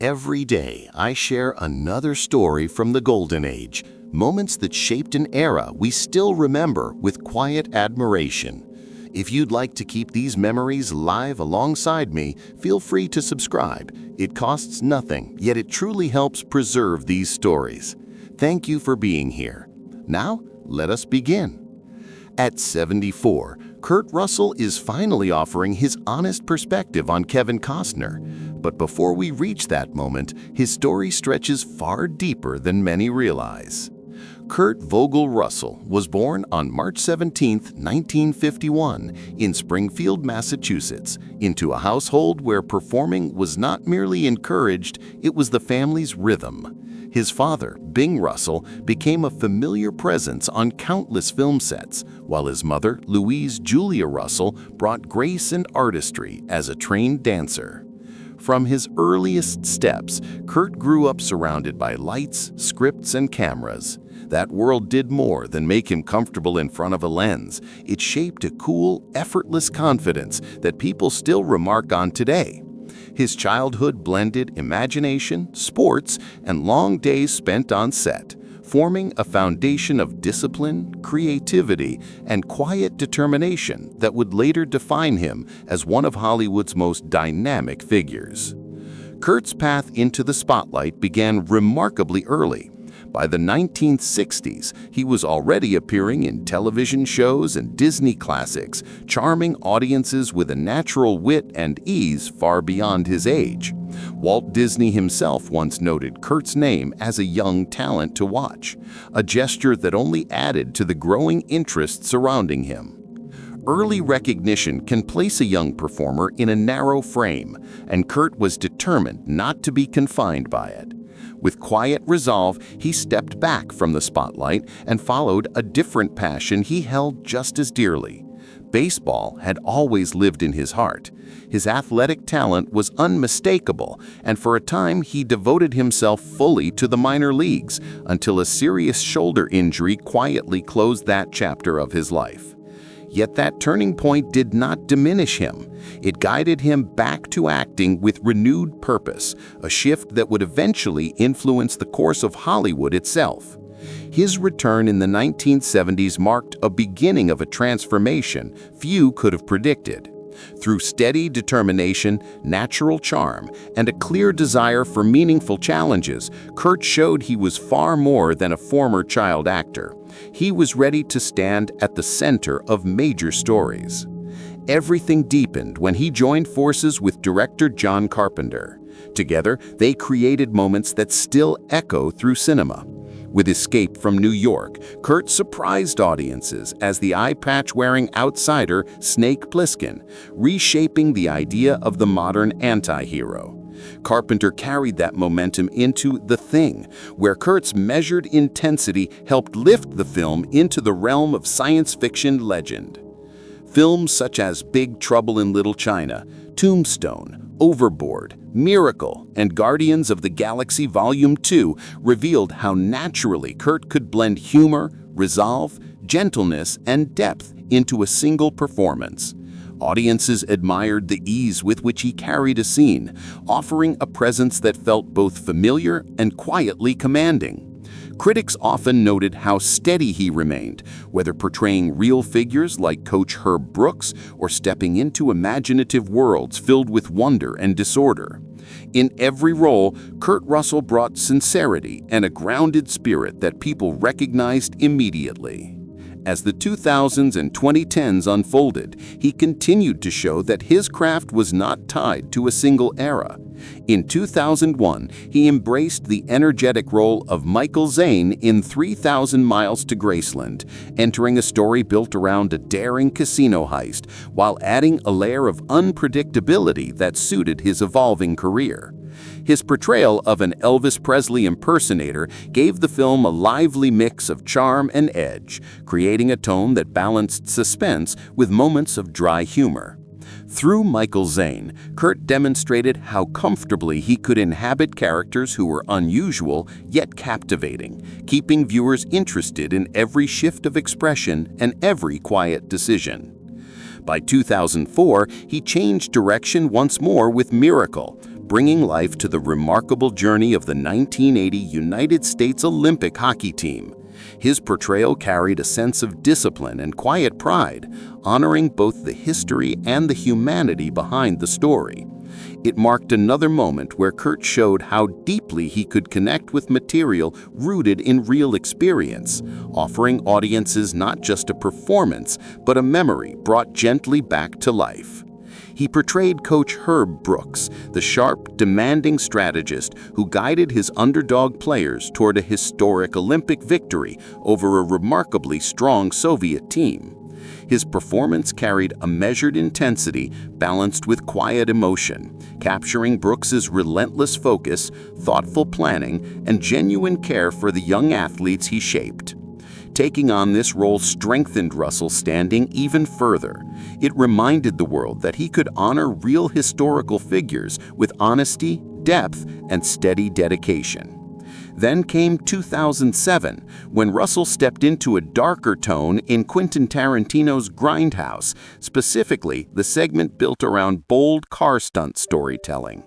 Every day, I share another story from the Golden Age, moments that shaped an era we still remember with quiet admiration. If you'd like to keep these memories live alongside me, feel free to subscribe. It costs nothing, yet it truly helps preserve these stories. Thank you for being here. Now, let us begin. At 74, Kurt Russell is finally offering his honest perspective on Kevin Costner. But before we reach that moment, his story stretches far deeper than many realize. Kurt Vogel Russell was born on March 17, 1951, in Springfield, Massachusetts, into a household where performing was not merely encouraged, it was the family's rhythm. His father, Bing Russell, became a familiar presence on countless film sets, while his mother, Louise Julia Russell, brought grace and artistry as a trained dancer. From his earliest steps, Kurt grew up surrounded by lights, scripts, and cameras. That world did more than make him comfortable in front of a lens. It shaped a cool, effortless confidence that people still remark on today. His childhood blended imagination, sports, and long days spent on set, forming a foundation of discipline, creativity, and quiet determination that would later define him as one of Hollywood's most dynamic figures. Kurt's path into the spotlight began remarkably early. By the 1960s, he was already appearing in television shows and Disney classics, charming audiences with a natural wit and ease far beyond his age. Walt Disney himself once noted Kurt's name as a young talent to watch, a gesture that only added to the growing interest surrounding him. Early recognition can place a young performer in a narrow frame, and Kurt was determined not to be confined by it. With quiet resolve, he stepped back from the spotlight and followed a different passion he held just as dearly. Baseball had always lived in his heart. His athletic talent was unmistakable, and for a time he devoted himself fully to the minor leagues until a serious shoulder injury quietly closed that chapter of his life. Yet that turning point did not diminish him. It guided him back to acting with renewed purpose, a shift that would eventually influence the course of Hollywood itself. His return in the 1970s marked a beginning of a transformation few could have predicted. Through steady determination, natural charm, and a clear desire for meaningful challenges, Kurt showed he was far more than a former child actor. He was ready to stand at the center of major stories. Everything deepened when he joined forces with director John Carpenter. Together, they created moments that still echo through cinema. With Escape from New York, Kurt surprised audiences as the eye-patch-wearing outsider Snake Plissken, reshaping the idea of the modern anti-hero. Carpenter carried that momentum into The Thing, where Kurt's measured intensity helped lift the film into the realm of science fiction legend. Films such as Big Trouble in Little China, Tombstone, Overboard, Miracle, and Guardians of the Galaxy Volume 2 revealed how naturally Kurt could blend humor, resolve, gentleness, and depth into a single performance. Audiences admired the ease with which he carried a scene, offering a presence that felt both familiar and quietly commanding. Critics often noted how steady he remained, whether portraying real figures like Coach Herb Brooks or stepping into imaginative worlds filled with wonder and disorder. In every role, Kurt Russell brought sincerity and a grounded spirit that people recognized immediately. As the 2000s and 2010s unfolded, he continued to show that his craft was not tied to a single era. In 2001, he embraced the energetic role of Michael Zane in 3,000 Miles to Graceland, entering a story built around a daring casino heist while adding a layer of unpredictability that suited his evolving career. His portrayal of an Elvis Presley impersonator gave the film a lively mix of charm and edge, creating a tone that balanced suspense with moments of dry humor. Through Michael Zane, Kurt demonstrated how comfortably he could inhabit characters who were unusual yet captivating, keeping viewers interested in every shift of expression and every quiet decision. By 2004, he changed direction once more with Miracle, bringing life to the remarkable journey of the 1980 United States Olympic hockey team. His portrayal carried a sense of discipline and quiet pride, honoring both the history and the humanity behind the story. It marked another moment where Kurt showed how deeply he could connect with material rooted in real experience, offering audiences not just a performance, but a memory brought gently back to life. He portrayed Coach Herb Brooks, the sharp, demanding strategist who guided his underdog players toward a historic Olympic victory over a remarkably strong Soviet team. His performance carried a measured intensity balanced with quiet emotion, capturing Brooks's relentless focus, thoughtful planning, and genuine care for the young athletes he shaped. Taking on this role strengthened Russell's standing even further. It reminded the world that he could honor real historical figures with honesty, depth, and steady dedication. Then came 2007, when Russell stepped into a darker tone in Quentin Tarantino's Grindhouse, specifically the segment built around bold car stunt storytelling.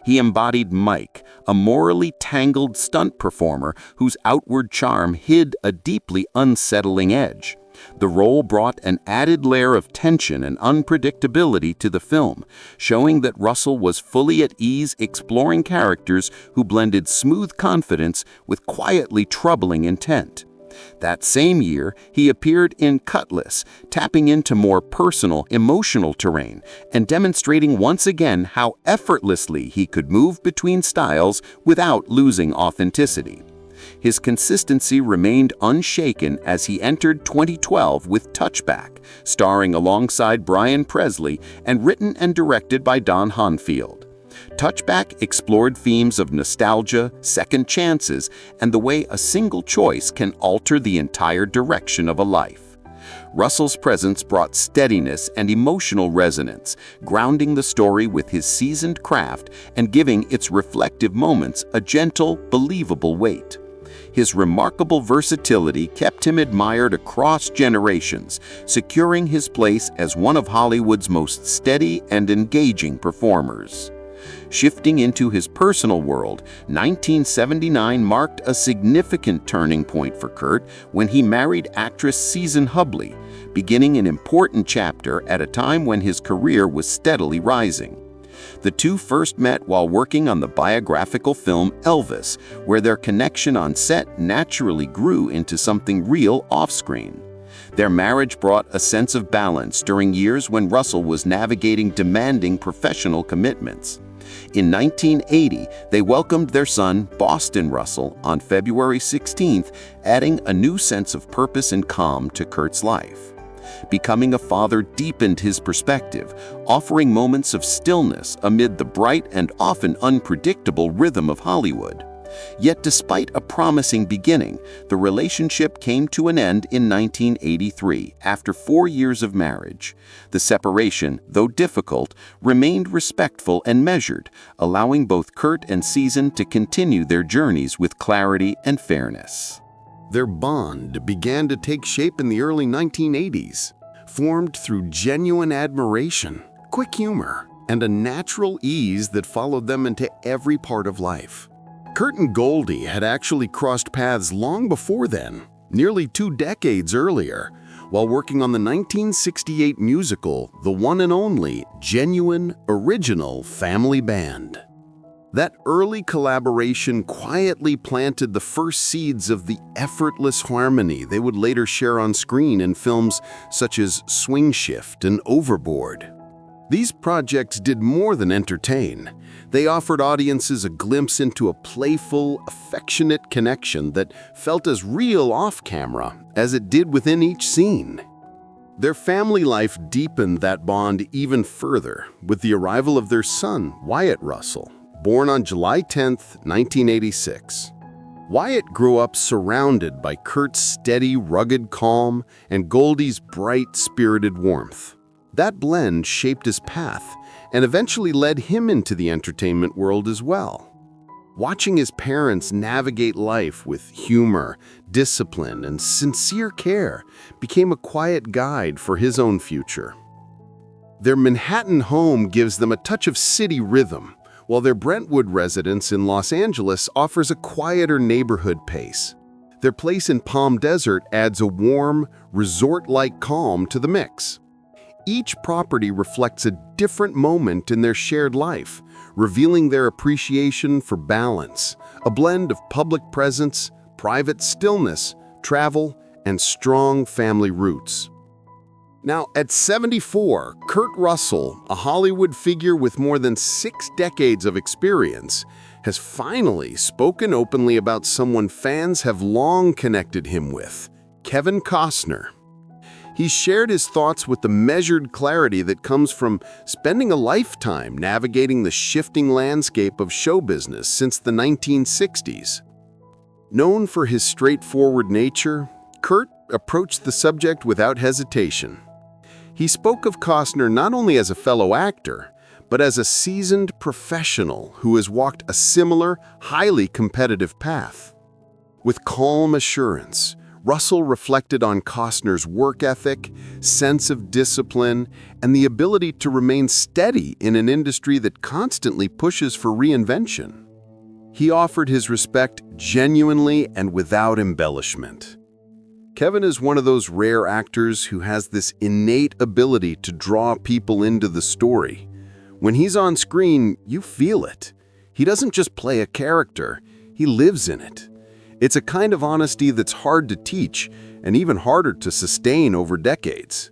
He embodied Mike, a morally tangled stunt performer whose outward charm hid a deeply unsettling edge. The role brought an added layer of tension and unpredictability to the film, showing that Russell was fully at ease exploring characters who blended smooth confidence with quietly troubling intent. That same year, he appeared in Cutlass, tapping into more personal, emotional terrain and demonstrating once again how effortlessly he could move between styles without losing authenticity. His consistency remained unshaken as he entered 2012 with Touchback, starring alongside Brian Presley and written and directed by Don Honfield. Touchback explored themes of nostalgia, second chances, and the way a single choice can alter the entire direction of a life. Russell's presence brought steadiness and emotional resonance, grounding the story with his seasoned craft and giving its reflective moments a gentle, believable weight. His remarkable versatility kept him admired across generations, securing his place as one of Hollywood's most steady and engaging performers. Shifting into his personal world, 1979 marked a significant turning point for Kurt when he married actress Susan Hubley, beginning an important chapter at a time when his career was steadily rising. The two first met while working on the biographical film Elvis, where their connection on set naturally grew into something real off-screen. Their marriage brought a sense of balance during years when Russell was navigating demanding professional commitments. In 1980, they welcomed their son, Boston Russell, on February 16th, adding a new sense of purpose and calm to Kurt's life. Becoming a father deepened his perspective, offering moments of stillness amid the bright and often unpredictable rhythm of Hollywood. Yet despite a promising beginning, the relationship came to an end in 1983 after 4 years of marriage. The separation, though difficult, remained respectful and measured, allowing both Kurt and Susan to continue their journeys with clarity and fairness. Their bond began to take shape in the early 1980s, formed through genuine admiration, quick humor, and a natural ease that followed them into every part of life. Kurt and Goldie had actually crossed paths long before then, nearly 2 decades earlier, while working on the 1968 musical, The One and Only Genuine Original Family Band. That early collaboration quietly planted the first seeds of the effortless harmony they would later share on screen in films such as Swing Shift and Overboard. These projects did more than entertain. They offered audiences a glimpse into a playful, affectionate connection that felt as real off-camera as it did within each scene. Their family life deepened that bond even further with the arrival of their son, Wyatt Russell, born on July 10, 1986. Wyatt grew up surrounded by Kurt's steady, rugged calm and Goldie's bright, spirited warmth. That blend shaped his path and eventually led him into the entertainment world as well. Watching his parents navigate life with humor, discipline, and sincere care became a quiet guide for his own future. Their Manhattan home gives them a touch of city rhythm, while their Brentwood residence in Los Angeles offers a quieter neighborhood pace. Their place in Palm Desert adds a warm, resort-like calm to the mix. Each property reflects a different moment in their shared life, revealing their appreciation for balance, a blend of public presence, private stillness, travel, and strong family roots. Now, at 74, Kurt Russell, a Hollywood figure with more than 6 decades of experience, has finally spoken openly about someone fans have long connected him with, Kevin Costner. He shared his thoughts with the measured clarity that comes from spending a lifetime navigating the shifting landscape of show business since the 1960s. Known for his straightforward nature, Kurt approached the subject without hesitation. He spoke of Costner not only as a fellow actor, but as a seasoned professional who has walked a similar, highly competitive path. With calm assurance, Russell reflected on Costner's work ethic, sense of discipline, and the ability to remain steady in an industry that constantly pushes for reinvention. He offered his respect genuinely and without embellishment. Kevin is one of those rare actors who has this innate ability to draw people into the story. When he's on screen, you feel it. He doesn't just play a character, he lives in it. It's a kind of honesty that's hard to teach and even harder to sustain over decades.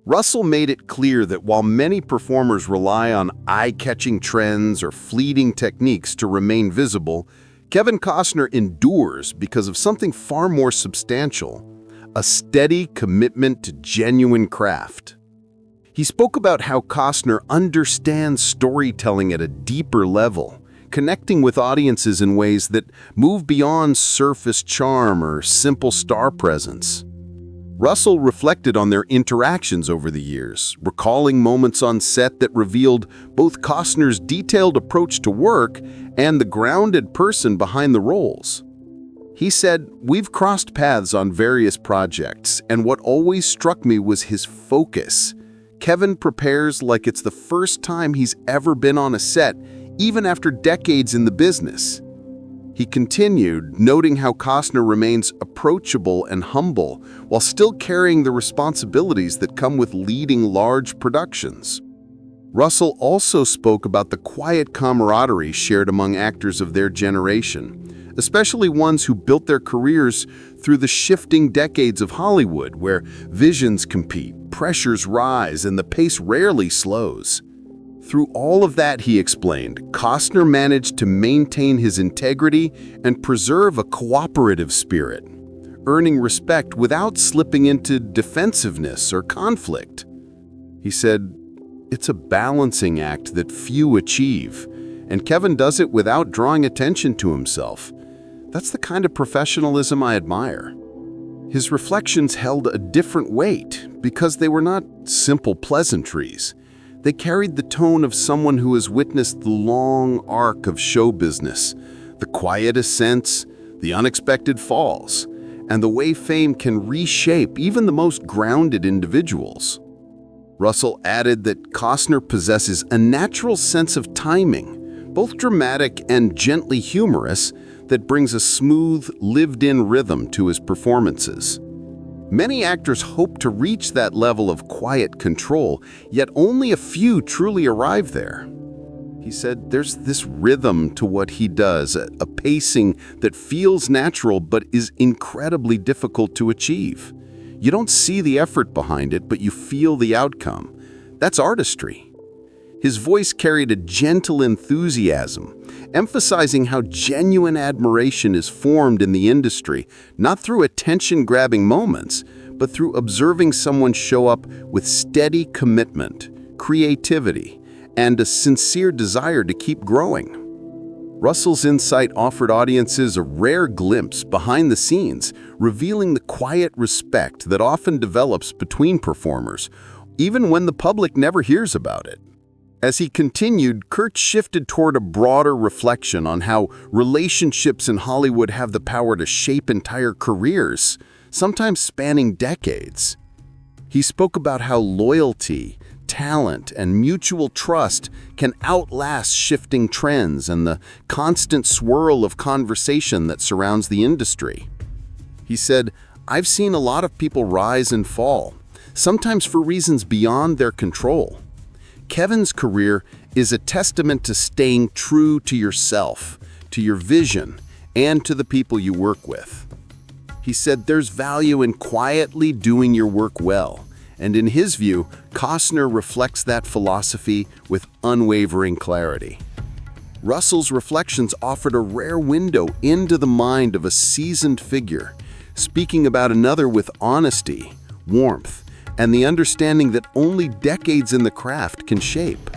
Russell made it clear that while many performers rely on eye-catching trends or fleeting techniques to remain visible, Kevin Costner endures because of something far more substantial: a steady commitment to genuine craft. He spoke about how Costner understands storytelling at a deeper level, connecting with audiences in ways that move beyond surface charm or simple star presence. Russell reflected on their interactions over the years, recalling moments on set that revealed both Costner's detailed approach to work and the grounded person behind the roles. He said, "We've crossed paths on various projects, and what always struck me was his focus. Kevin prepares like it's the first time he's ever been on a set, even after decades in the business." He continued, noting how Costner remains approachable and humble while still carrying the responsibilities that come with leading large productions. Russell also spoke about the quiet camaraderie shared among actors of their generation, especially ones who built their careers through the shifting decades of Hollywood, where visions compete, pressures rise, and the pace rarely slows. Through all of that, he explained, Costner managed to maintain his integrity and preserve a cooperative spirit, earning respect without slipping into defensiveness or conflict. He said, "It's a balancing act that few achieve, and Kevin does it without drawing attention to himself. That's the kind of professionalism I admire." His reflections held a different weight because they were not simple pleasantries. They carried the tone of someone who has witnessed the long arc of show business, the quiet ascents, the unexpected falls, and the way fame can reshape even the most grounded individuals. Russell added that Costner possesses a natural sense of timing, both dramatic and gently humorous, that brings a smooth, lived-in rhythm to his performances. Many actors hope to reach that level of quiet control, yet only a few truly arrive there. He said there's this rhythm to what he does, a pacing that feels natural but is incredibly difficult to achieve. You don't see the effort behind it, but you feel the outcome. That's artistry. His voice carried a gentle enthusiasm, emphasizing how genuine admiration is formed in the industry, not through attention-grabbing moments, but through observing someone show up with steady commitment, creativity, and a sincere desire to keep growing. Russell's insight offered audiences a rare glimpse behind the scenes, revealing the quiet respect that often develops between performers, even when the public never hears about it. As he continued, Kurt shifted toward a broader reflection on how relationships in Hollywood have the power to shape entire careers, sometimes spanning decades. He spoke about how loyalty, talent, and mutual trust can outlast shifting trends and the constant swirl of conversation that surrounds the industry. He said, "I've seen a lot of people rise and fall, sometimes for reasons beyond their control. Kevin's career is a testament to staying true to yourself, to your vision, and to the people you work with." He said there's value in quietly doing your work well, and in his view, Costner reflects that philosophy with unwavering clarity. Russell's reflections offered a rare window into the mind of a seasoned figure, speaking about another with honesty, warmth, and the understanding that only decades in the craft can shape.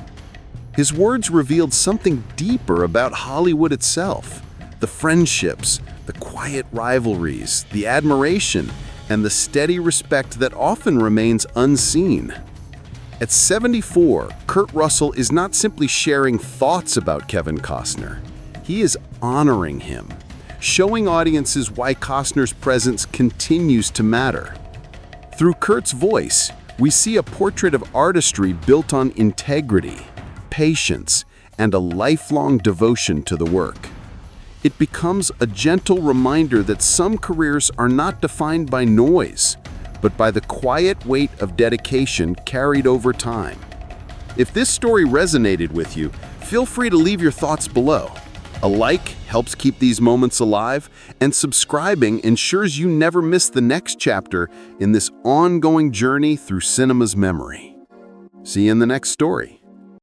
His words revealed something deeper about Hollywood itself, the friendships, the quiet rivalries, the admiration, and the steady respect that often remains unseen. At 74, Kurt Russell is not simply sharing thoughts about Kevin Costner. He is honoring him, showing audiences why Costner's presence continues to matter. Through Kurt's voice, we see a portrait of artistry built on integrity, patience, and a lifelong devotion to the work. It becomes a gentle reminder that some careers are not defined by noise, but by the quiet weight of dedication carried over time. If this story resonated with you, feel free to leave your thoughts below. A like helps keep these moments alive, and subscribing ensures you never miss the next chapter in this ongoing journey through cinema's memory. See you in the next story.